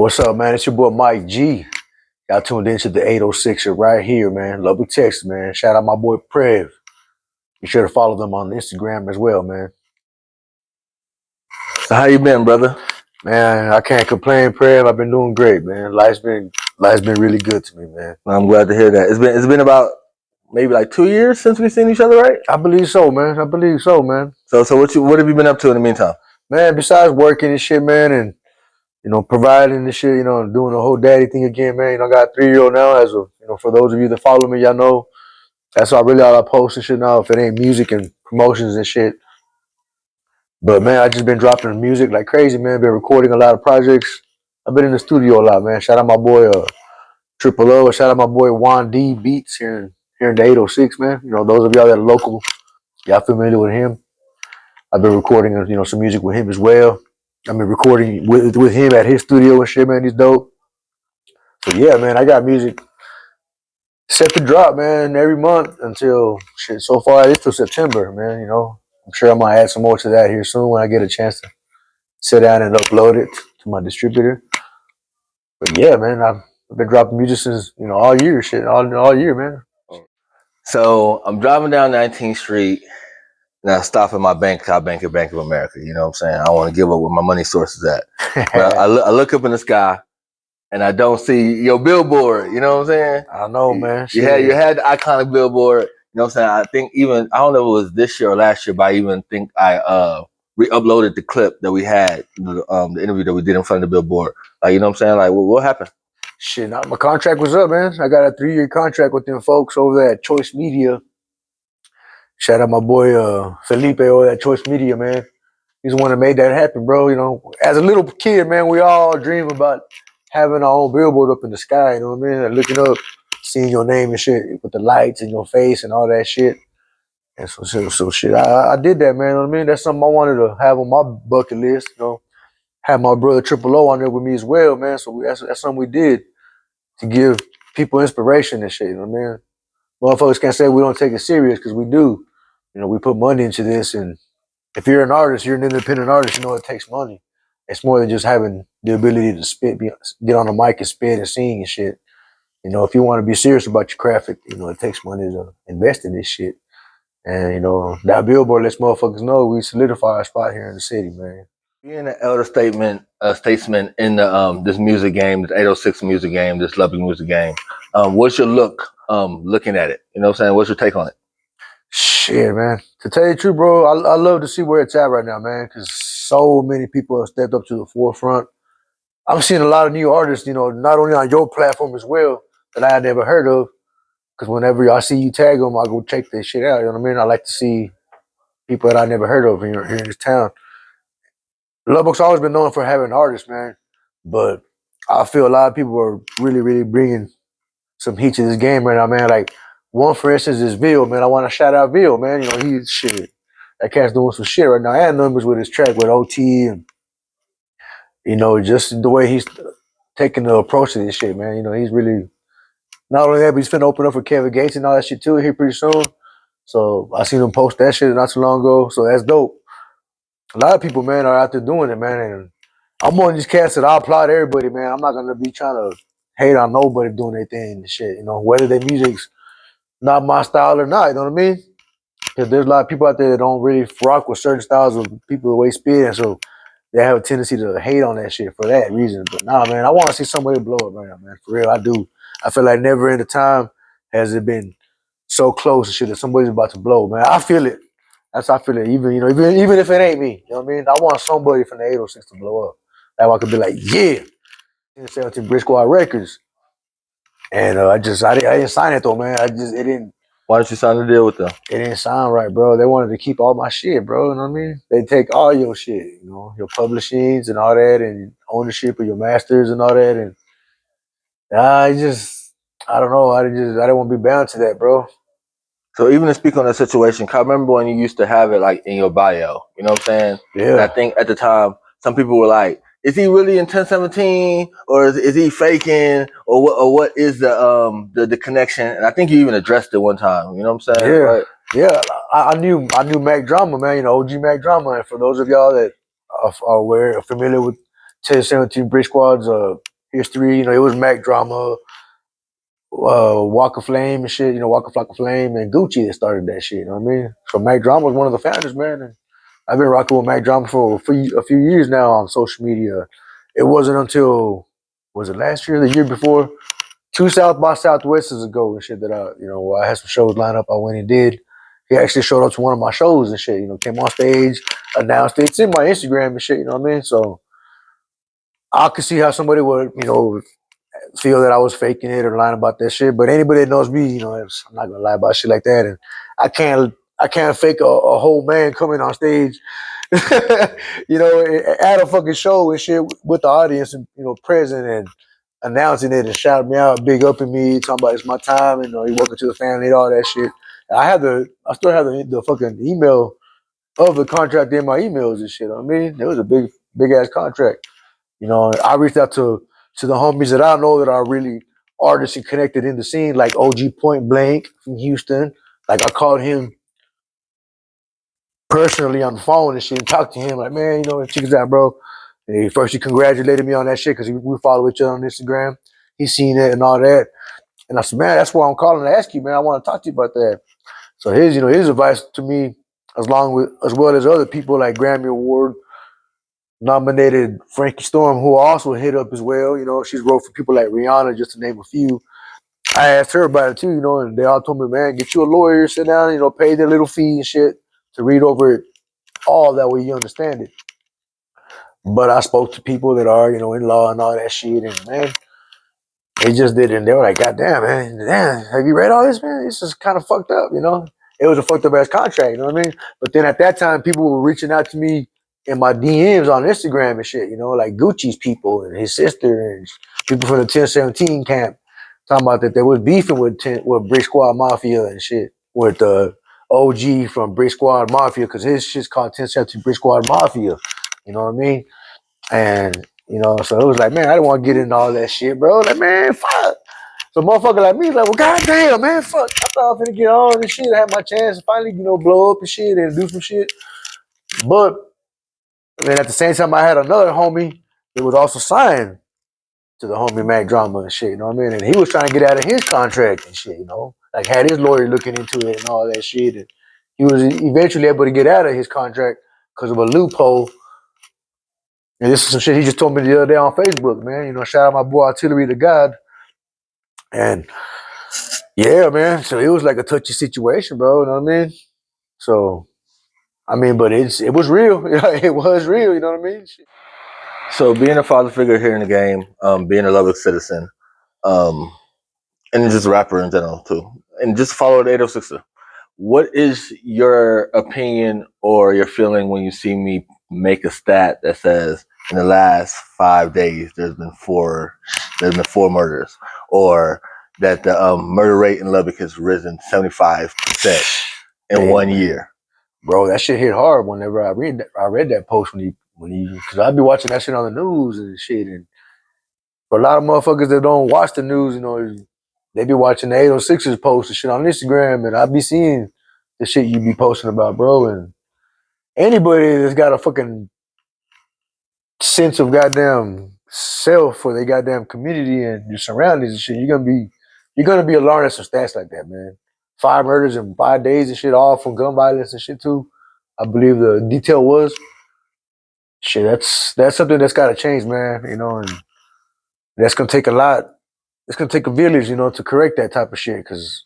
What's up, man? It's your boy Mike G. Y'all tuned into the 806er right here, man. Lubbock, Texas, man. Shout out my boy Prev. Be sure to follow them on Instagram as well, man. So how you been, brother? Man, I can't complain, Prev. I've been doing great, man. Life's been really good to me, man. I'm glad to hear that. It's been about maybe like 2 years since we've seen each other, right? I believe so, man. I believe so, man. So what have you been up to in the meantime? Man, besides working and shit, man, and providing and shit, doing the whole daddy thing again, man. I got a 3-year-old now. As of for those of you that follow me, y'all know that's all I post and shit now. If it ain't music and promotions and shit. But man, I just been dropping music like crazy, man. Been recording a lot of projects. I've been in the studio a lot, man. Shout out my boy Triple O. Shout out my boy Juan D Beats here in the 806, man. Those of y'all that are local, y'all familiar with him. I've been recording some music with him as well. I've been recording with him at his studio and shit, man. He's dope. So yeah, man, I got music set to drop, man, every month until shit. So far, it's till September, man. I'm sure I'm gonna add some more to that here soon when I get a chance to sit down and upload it to my distributor. But yeah, man, I've been dropping music since all year, shit, all year, man. So I'm driving down 19th Street and I stop at my bank. I bank at Bank of America. You know what I'm saying? I don't want to give up where my money source is at. But I look up in the sky and I don't see your billboard. You know what I'm saying? I know, man. You had the iconic billboard. You know what I'm saying? I think I don't know if it was this year or last year, but I even think I re-uploaded the clip that we had, the interview that we did in front of the billboard. Like, you know what I'm saying? Like, what happened? Shit, my contract was up, man. I got a 3-year contract with them folks over there at Choice Media. Shout out my boy Felipe over at Choice Media, man. He's the one that made that happen, bro. As a little kid, man, we all dream about having our own billboard up in the sky, you know what I mean? And looking up, seeing your name and shit with the lights in your face and all that shit. And so shit, I did that, man. You know what I mean? That's something I wanted to have on my bucket list, Have my brother Triple O on there with me as well, man. So that's something we did to give people inspiration and shit, you know what I mean? Motherfuckers can't say we don't take it serious because we do. We put money into this, and if you're an artist, you're an independent artist, it takes money. It's more than just having the ability to spit, get on the mic and spit and sing and shit. If you want to be serious about your craft, it takes money to invest in this shit. And, that billboard lets motherfuckers know we solidify our spot here in the city, man. Being an elder statesman in the this music game, this 806 music game, this Lubbock music game, what's your look looking at it? You know what I'm saying? What's your take on it? Shit, man. To tell you the truth, bro, I love to see where it's at right now, man, because so many people have stepped up to the forefront. I'm seeing a lot of new artists, not only on your platform as well, that I had never heard of. Because whenever I see you tag them, I go check this shit out. You know what I mean? I like to see people that I never heard of here in this town. Lubbock's always been known for having artists, man. But I feel a lot of people are really, really bringing some heat to this game right now, man. Like, one, for instance, is Ville, man. I want to shout out Ville, man. He's shit. That cat's doing some shit right now. I had numbers with his track with OT and, just the way he's taking the approach to this shit, man. He's really, not only that, but he's finna open up for Kevin Gates and all that shit too here pretty soon. So I seen him post that shit not too long ago. So that's dope. A lot of people, man, are out there doing it, man. And I'm one of these cats that I applaud everybody, man. I'm not gonna be trying to hate on nobody doing their thing and shit. Whether their music's not my style or not, you know what I mean? Because there's a lot of people out there that don't really rock with certain styles of people the way spit, and so they have a tendency to hate on that shit for that reason. But nah, man, I want to see somebody blow up right now, man. For real, I do. I feel like never in a time has it been so close and shit that somebody's about to blow, man. I feel it. That's how I feel it. Even if it ain't me, you know what I mean? I want somebody from the 806 to blow up. That I could be like, yeah. 17 Brick Squad Records. And I didn't sign it though, man. It didn't. Why didn't you sign the deal with them? It didn't sound right, bro. They wanted to keep all my shit, bro. You know what I mean? They take all your shit, your publishings and all that, and ownership of your masters and all that. And I don't know. I didn't want to be bound to that, bro. So even to speak on the situation, I remember when you used to have it like in your bio. You know what I'm saying? Yeah. And I think at the time, some people were like, "Is he really in 1017, or is he faking, or what is the connection?" And I think you even addressed it one time. You know what I'm saying? Yeah, right? Yeah. I knew Mac Drama, man. OG Mac Drama. And for those of y'all that are familiar with 1017 Brick Squad's history. You know, it was Mac Drama, Walker Flame and shit. You know, Walker Flock of Flame and Gucci that started that shit. You know what I mean? So Mac Drama was one of the founders, man. And I've been rocking with Mac Drama for a few years now on social media. It wasn't until was it last year, the year before, two South by Southwest's ago and shit that I had some shows lined up. I went and did. He actually showed up to one of my shows and shit. You know, came on stage, announced it. It's in my Instagram and shit. You know what I mean? So I could see how somebody would, feel that I was faking it or lying about that shit. But anybody that knows me, I'm not gonna lie about shit like that. And I can't fake a whole man coming on stage, at a fucking show and shit with the audience and present and announcing it and shouting me out, big up in me, talking about it's my time and you welcome to the family and all that shit. I still have the fucking email of the contract in my emails and shit. I mean, it was a big ass contract. I reached out to the homies that I know that are really artists and connected in the scene, like OG Point Blank from Houston. Like I called him personally on the phone and shit and talked to him like, man, check this out, bro. And he congratulated me on that shit because we follow each other on Instagram. He's seen it and all that. And I said, man, that's why I'm calling to ask you, man. I want to talk to you about that. So his advice to me, as well as other people like Grammy Award nominated Frankie Storm, who also hit up as well. She's wrote for people like Rihanna, just to name a few. I asked her about it too, and they all told me, man, get you a lawyer, sit down, pay their little fee and shit to read over it all, that way you understand it. But I spoke to people that are, in law and all that shit, and man, they just didn't. They were like, God damn, man, have you read all this, man? This is kind of fucked up, It was a fucked up ass contract, you know what I mean? But then at that time, people were reaching out to me in my DMs on Instagram and shit, like Gucci's people and his sister and people from the 1017 camp talking about that they was beefing with Brick Squad Mafia and shit, with the OG from Brick Squad Mafia, because his shit's called 1017 Brick Squad Mafia, you know what I mean? And, so it was like, man, I didn't want to get into all that shit, bro. Like, man, fuck. So motherfucker like me, like, well, goddamn, man, fuck. I thought I was gonna get on this shit. I had my chance to finally, blow up and shit and do some shit. But then at the same time, I had another homie that was also signed to the homie Mac Drama and shit, you know what I mean? And he was trying to get out of his contract and shit, like had his lawyer looking into it and all that shit. And he was eventually able to get out of his contract because of a loophole. And this is some shit he just told me the other day on Facebook, man. Shout out my boy Artillery to God. And yeah, man. So it was like a touchy situation, bro. You know what I mean? So, but it was real. It was real. You know what I mean? So being a father figure here in the game, being a Lubbock citizen, and just a rapper in general too, and just follow the 806er. What is your opinion or your feeling when you see me make a stat that says in the last 5 days there's been four murders, or that the murder rate in Lubbock has risen 75% in 1 year? Bro, that shit hit hard whenever I read that post when because I'd be watching that shit on the news and shit. And for a lot of motherfuckers that don't watch the news, they be watching the 806ers post and shit on Instagram, and I be seeing the shit you be posting about, bro. And anybody that's got a fucking sense of goddamn self for their goddamn community and your surroundings and shit, you're gonna be alarmed at some stats like that, man. 5 murders in 5 days and shit, all from gun violence and shit too. I believe the detail was shit. That's something that's gotta change, man. And that's gonna take a lot. It's gonna take a village, to correct that type of shit, because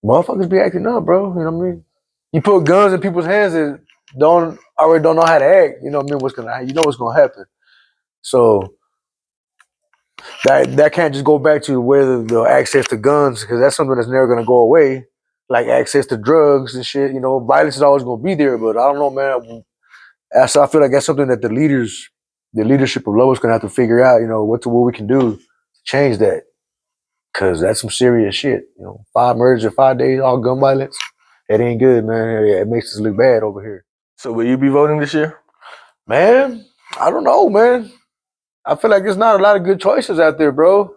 motherfuckers be acting up, bro. You know what I mean? You put guns in people's hands that already don't know how to act. You know what I mean? What's gonna happen. So that can't just go back to where the access to guns, because that's something that's never gonna go away. Like access to drugs and shit. Violence is always gonna be there, but I don't know, man. So I feel like that's something that the leadership of Lowell's gonna have to figure out. What we can do to change that, because that's some serious shit. 5 murders in 5 days, all gun violence. It ain't good, man. It makes us look bad over here. So will you be voting this year? Man, I don't know, man. I feel like there's not a lot of good choices out there, bro.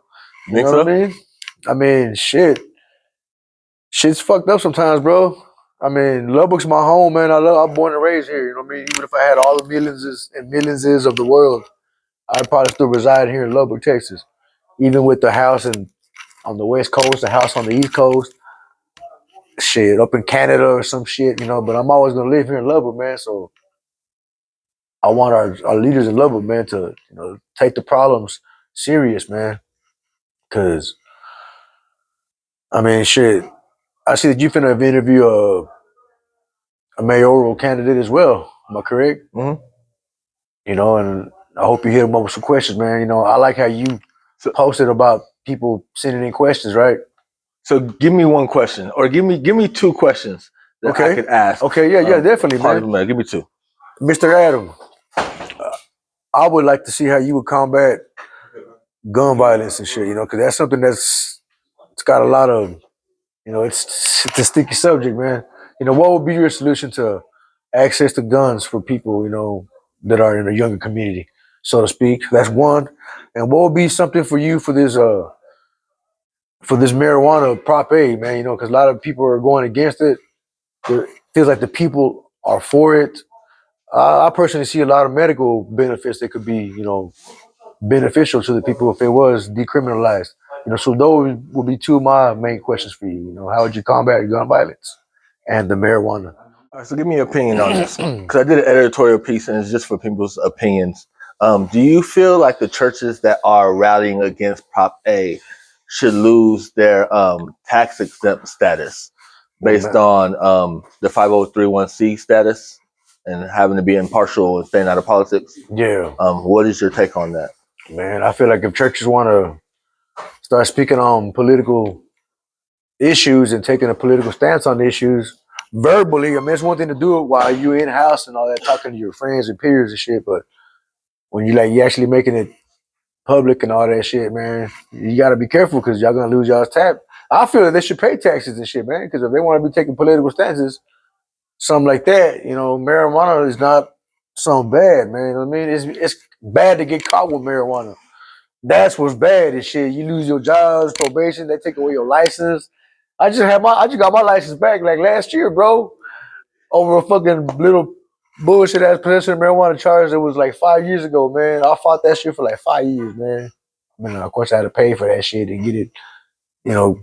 You know what I mean? I mean, shit's fucked up sometimes, bro. I mean, Lubbock's my home, man. I'm born and raised here. You know what I mean? Even if I had all the millions and millions of the world, I'd probably still reside here in Lubbock, Texas, even with the house on the West Coast, the house on the East Coast, shit up in Canada or some shit, But I'm always gonna live here in Lubbock, man. So I want our leaders in Lubbock, man, to take the problems serious, man. Cause I mean, shit. I see that you finna interview a mayoral candidate as well. Am I correct? Mm-hmm. And I hope you hit them up with some questions, man. I like how you posted about people sending in questions, right? So give me one question, or give me two questions that I could ask. Okay, yeah, definitely, man. Give me two. Mr. Adam, I would like to see how you would combat gun violence and shit, because that's something it's got a lot of, it's a sticky subject, man. What would be your solution to access to guns for people, that are in a younger community, so to speak? That's one. And what would be something for you for this marijuana Prop A, man? Because a lot of people are going against it. It feels like the people are for it. I personally see a lot of medical benefits that could be, beneficial to the people if it was decriminalized. So those would be two of my main questions for you. How would you combat gun violence and the marijuana? All right, so give me your opinion on this, because I did an editorial piece and it's just for people's opinions. Do you feel like the churches that are rallying against Prop A should lose their tax exempt status based on the 5031C status and having to be impartial and staying out of politics? Yeah. What is your take on that? Man, I feel like if churches want to start speaking on political issues and taking a political stance on issues verbally, I mean, it's one thing to do it while you're in house and all that, talking to your friends and peers and shit. But when you actually making it public and all that shit, man, you got to be careful because y'all gonna lose y'all's tap. I feel that they should pay taxes and shit, man, because if they want to be taking political stances, something like that, marijuana is not something bad, man. You know what I mean? It's bad to get caught with marijuana. That's what's bad and shit. You lose your jobs, probation, they take away your license. I just got my license back like last year, bro, over a fucking little bullshit ass possession of marijuana charge that was like 5 years ago, man. I fought that shit for like 5 years, man. I mean, of course, I had to pay for that shit and get it, you know,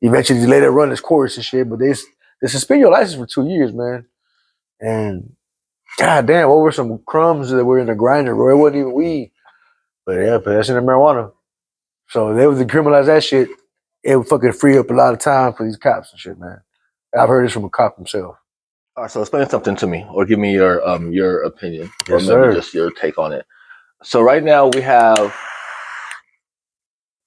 eventually let it run its course and shit. But they suspend your license for 2 years, man. And goddamn, what were some crumbs that were in the grinder, bro? It wasn't even weed. But yeah, possession of marijuana. So they would decriminalize that shit. It would fucking free up a lot of time for these cops and shit, man. I've heard this from a cop himself. All right, so explain something to me, or give me your opinion, or Yes, maybe sir. just your take on it. So right now we have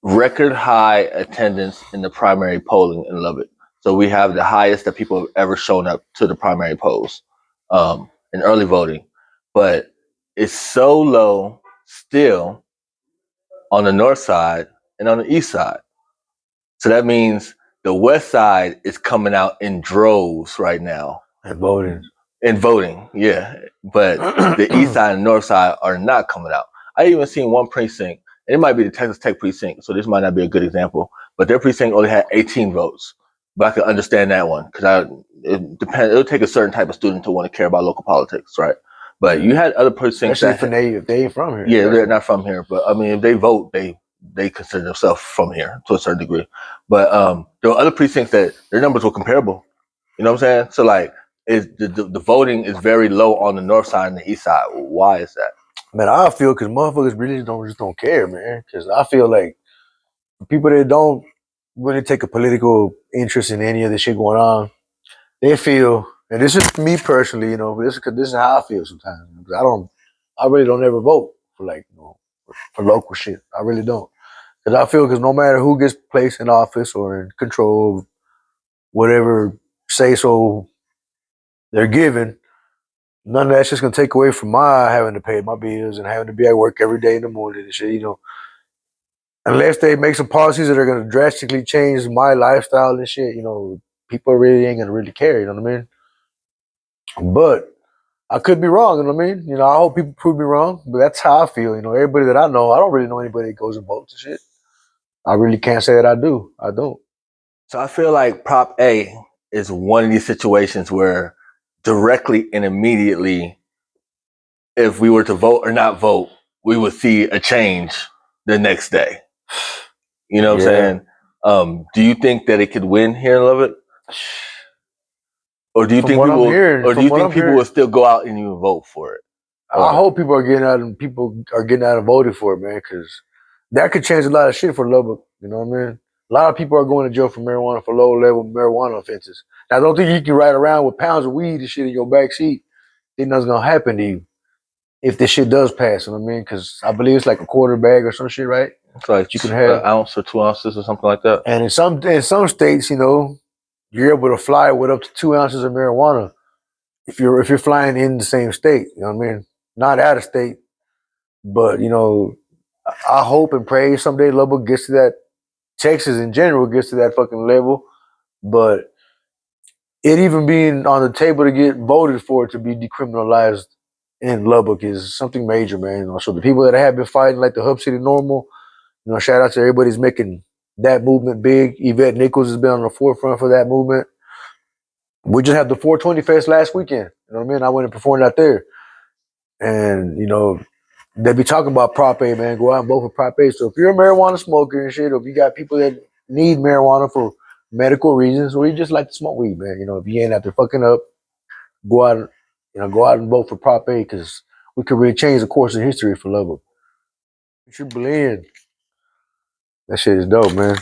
record high attendance in the primary polling in Lubbock. So we have the highest that people have ever shown up to the primary polls in early voting, but it's so low still on the north side and on the east side. So that means the west side is coming out in droves right now. And voting. In voting, yeah. But the east side and north side are not coming out. I even seen one precinct, and it might be the Texas Tech precinct, so this might not be a good example, but their precinct only had 18 votes. But I can understand that one, because it depends. It'll take a certain type of student to want to care about local politics, right? But you had other precincts especially if they ain't from here. Yeah, they're not from here. But I mean, if they vote, they consider themselves from here to a certain degree. But there were other precincts that their numbers were comparable. You know what I'm saying? So like, the voting is very low on the north side and the east side. Why is that? Man, I feel because motherfuckers really don't care, man. Because I feel like people that don't really take a political interest in any of the shit going on, they feel, and this is me personally, but this is how I feel sometimes. I really don't ever vote for for local shit. I really don't, because I feel because no matter who gets placed in office or in control of whatever say so they're given, none of that's just gonna take away from my having to pay my bills and having to be at work every day in the morning and shit. Unless they make some policies that are gonna drastically change my lifestyle and shit, people really ain't gonna really care. You know what I mean? But I could be wrong. You know what I mean? I hope people prove me wrong, but that's how I feel. Everybody that I know, I don't really know anybody that goes and votes and shit. I really can't say that I do. I don't. So I feel like Prop A is one of these situations where directly and immediately, if we were to vote or not vote, we would see a change the next day. You know what I'm saying? Do you think that it could win here in Lubbock? Or do you think people will still go out and even vote for it? I hope people are getting out and voting for it, man, because that could change a lot of shit for Lubbock. You know what I mean? A lot of people are going to jail for marijuana, for low-level marijuana offenses. Now, I don't think you can ride around with pounds of weed and shit in your back seat. Think nothing's gonna happen to you if this shit does pass. You know what I mean? Because I believe it's like a quarter bag or some shit, right? It's like you can have an ounce or 2 ounces or something like that. And in some states, you know, you're able to fly with up to 2 ounces of marijuana if you're flying in the same state. You know what I mean? Not out of state, but you know, I hope and pray someday Lubbock gets to that. Texas in general gets to that fucking level, but it even being on the table to get voted for it to be decriminalized in Lubbock is something major, man. You know, so the people that have been fighting, like the Hub City Normal, you know, shout out to everybody's making that movement big. Yvette Nichols has been on the forefront for that movement. We just had the 420 Fest last weekend. You know what I mean? I went and performed out there. And, you know, they be talking about Prop A, man. Go out and vote for Prop A. So if you're a marijuana smoker and shit, or if you got people that need marijuana for medical reasons, or you just like to smoke weed, man, you know, if you ain't out there fucking up, go out and vote for Prop A, because we could really change the course of history for Lubbock. It's your blend. That shit is dope, man.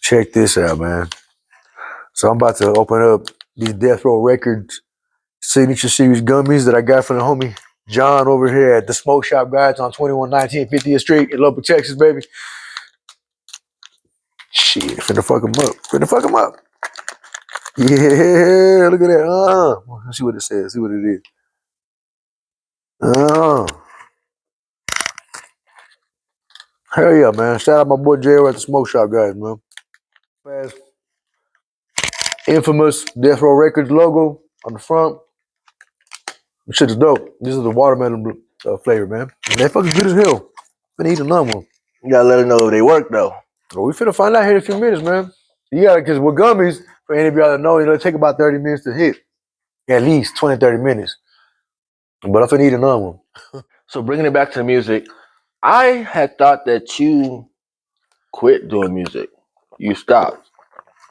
Check this out, man. So I'm about to open up these Death Row Records signature series gummies that I got from the homie John over here at the Smoke Shop Guys on 2119 50th Street in Lubbock, Texas, baby. Shit, finna fuck him up. Yeah, look at that. Let's see what it says. See what it is. Hell yeah, man. Shout out my boy JR at the Smoke Shop Guys, man. Infamous Death Row Records logo on the front. This shit is dope. This is the watermelon flavor, man. And they fucking good as hell. Finna eat another one. You gotta let them know if they work, though. Well, we finna find out here in a few minutes, man. You gotta, because with gummies, for any of y'all that know, it take about 30 minutes to hit. At least 20, 30 minutes. But I'm finna eat another one. So bringing it back to the music, I had thought that you quit doing music. You stopped.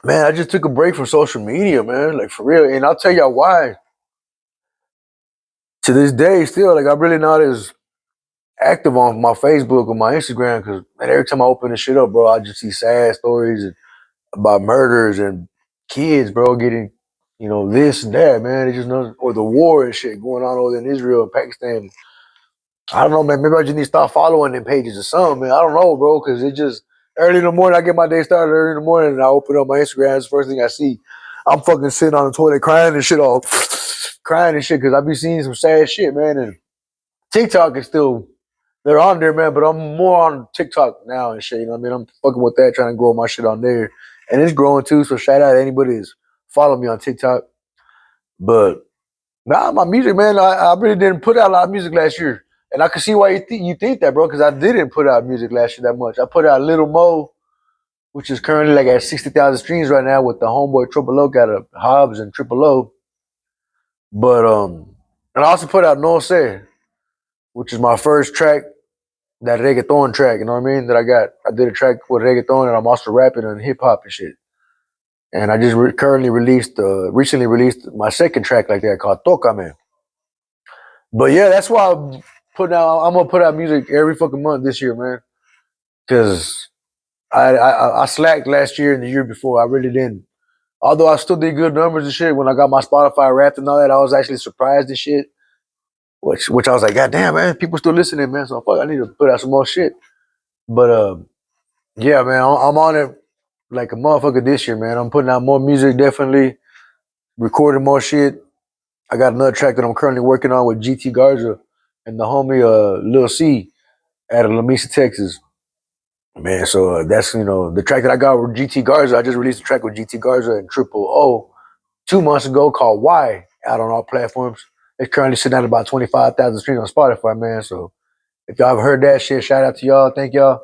Man, I just took a break from social media, man. Like, for real. And I'll tell y'all why. To this day, still, like, I'm really not as active on my Facebook or my Instagram, because, man, every time I open this shit up, bro, I just see sad stories about murders and kids, bro, getting, you know, this and that, man. It's just nothing, or the war and shit going on over in Israel and Pakistan. I don't know, man. Maybe I just need to start following them pages or something, man. I don't know, bro, because it just early in the morning. I get my day started early in the morning, and I open up my Instagram. It's the first thing I see. I'm fucking sitting on the toilet crying and shit, all crying and shit, because I be seeing some sad shit, man. And TikTok is still, they're on there, man, but I'm more on TikTok now and shit. You know what I mean? I'm fucking with that, trying to grow my shit on there, and it's growing too. So shout out to anybody that's following me on TikTok. But nah, my music, man, I really didn't put out a lot of music last year. And I can see why you think that, bro, because I didn't put out music last year that much. I put out Little Mo, which is currently like at 60,000 streams right now with the homeboy Triple O, got a Hobbs and Triple O. But and I also put out No Sé, which is my first track, that reggaeton track, you know what I mean? That I did a track with reggaeton, and I'm also rapping and hip hop and shit. And I just recently released my second track like that called Tócame. But yeah, that's why I'm gonna put out music every fucking month this year, man. Cause I slacked last year and the year before. I really didn't. Although I still did good numbers and shit when I got my Spotify Wrapped and all that, I was actually surprised and shit. Which I was like, God damn, man, people still listening, man. So fuck, I need to put out some more shit. But yeah, man, I'm on it like a motherfucker this year, man. I'm putting out more music, definitely recording more shit. I got another track that I'm currently working on with GT Garza and the homie Lil C out of La Mesa, Texas. Man, so that's, you know, the track that I got with GT Garza. I just released a track with GT Garza and Triple O 2 months ago called Why, out on all platforms. It's currently sitting at about 25,000 streams on Spotify, man. So if y'all have heard that shit, shout out to y'all. Thank y'all.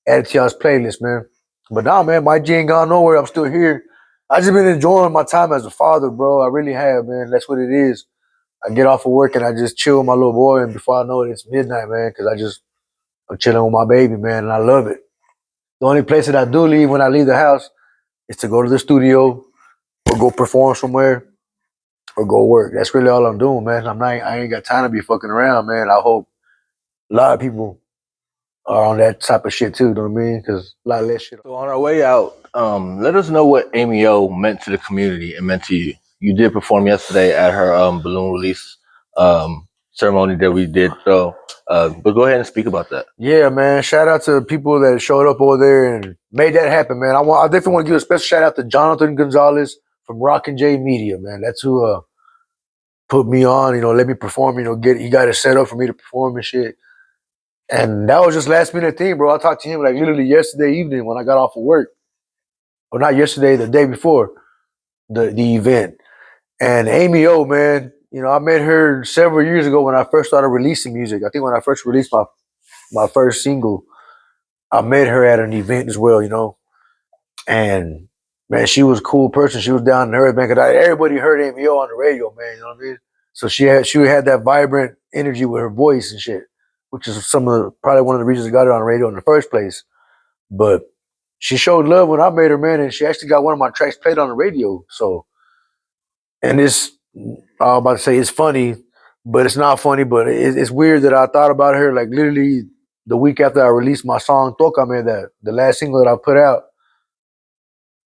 Add it to y'all's playlist, man. But nah, man, my G ain't gone nowhere. I'm still here. I just been enjoying my time as a father, bro. I really have, man. That's what it is. I get off of work and I just chill with my little boy, and before I know it, it's midnight, man, because I'm chilling with my baby, man, and I love it. The only place that I do leave when I leave the house is to go to the studio or go perform somewhere or go work. That's really all I'm doing, man. I ain't got time to be fucking around, man. I hope a lot of people are on that type of shit too. You know what I mean? Because a lot of that shit. So on our way out, let us know what Amy O meant to the community and meant to you. You did perform yesterday at her balloon release ceremony that we did. So, but go ahead and speak about that. Yeah, man. Shout out to people that showed up over there and made that happen, man. I definitely want to give a special shout out to Jonathan Gonzalez from Rockin' J Media, man. That's who put me on, let me perform, he got it set up for me to perform and shit. And that was just last minute thing, bro. I talked to him like literally yesterday evening when I got off of work. Or not yesterday, the day before the event. And Amy O, man, I met her several years ago when I first started releasing music. I think when I first released my first single, I met her at an event as well, And man, she was a cool person. She was down in earth, man. Cause everybody heard Amy O on the radio, man. You know what I mean? So she had that vibrant energy with her voice and shit, which is probably one of the reasons I got her on the radio in the first place. But she showed love when I met her, man, and she actually got one of my tracks played on the radio. So, and I was about to say it's funny, but it's not funny. But it's weird that I thought about her like literally the week after I released my song "Tócame," that the last single that I put out,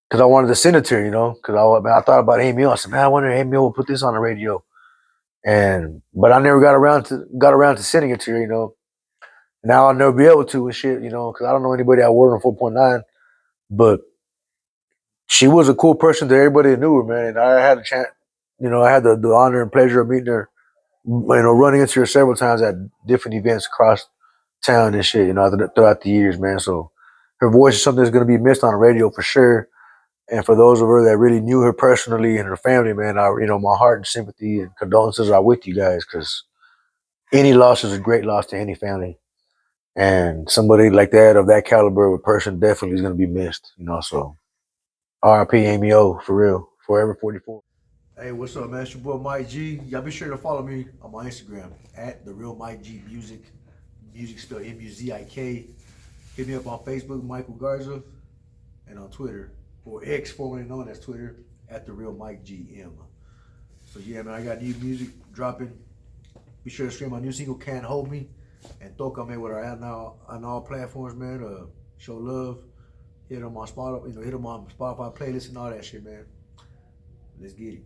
because I wanted to send it to her, because I thought about Amy O. I said, man, I wonder if Amy O will put this on the radio. But I never got around to sending it to her. Now I'll never be able to and shit, because I don't know anybody at Word on 4.9. But she was a cool person to everybody that knew her, man. And I had a chance, I had the honor and pleasure of meeting her, running into her several times at different events across town and shit, throughout the years, man. So her voice is something that's going to be missed on the radio for sure. And for those of her that really knew her personally and her family, man, my heart and sympathy and condolences are with you guys, because any loss is a great loss to any family. And somebody like that, of that caliber of a person, definitely is going to be missed, So RIP Amy O, for real, forever 44. Hey, what's up, man? It's your boy Mike G. Y'all be sure to follow me on my Instagram at the real Mike G Music. Music spelled MUZIK. Hit me up on Facebook, Michael Garza, and on Twitter, or X, formerly known as Twitter, at the real Mike GM. So yeah, man, I got new music dropping. Be sure to stream my new single "Can't Hold Me" and "Tócame" with our now on all platforms, man. Show love. Hit them on Spotify, hit them on Spotify playlist and all that shit, man. Let's get it.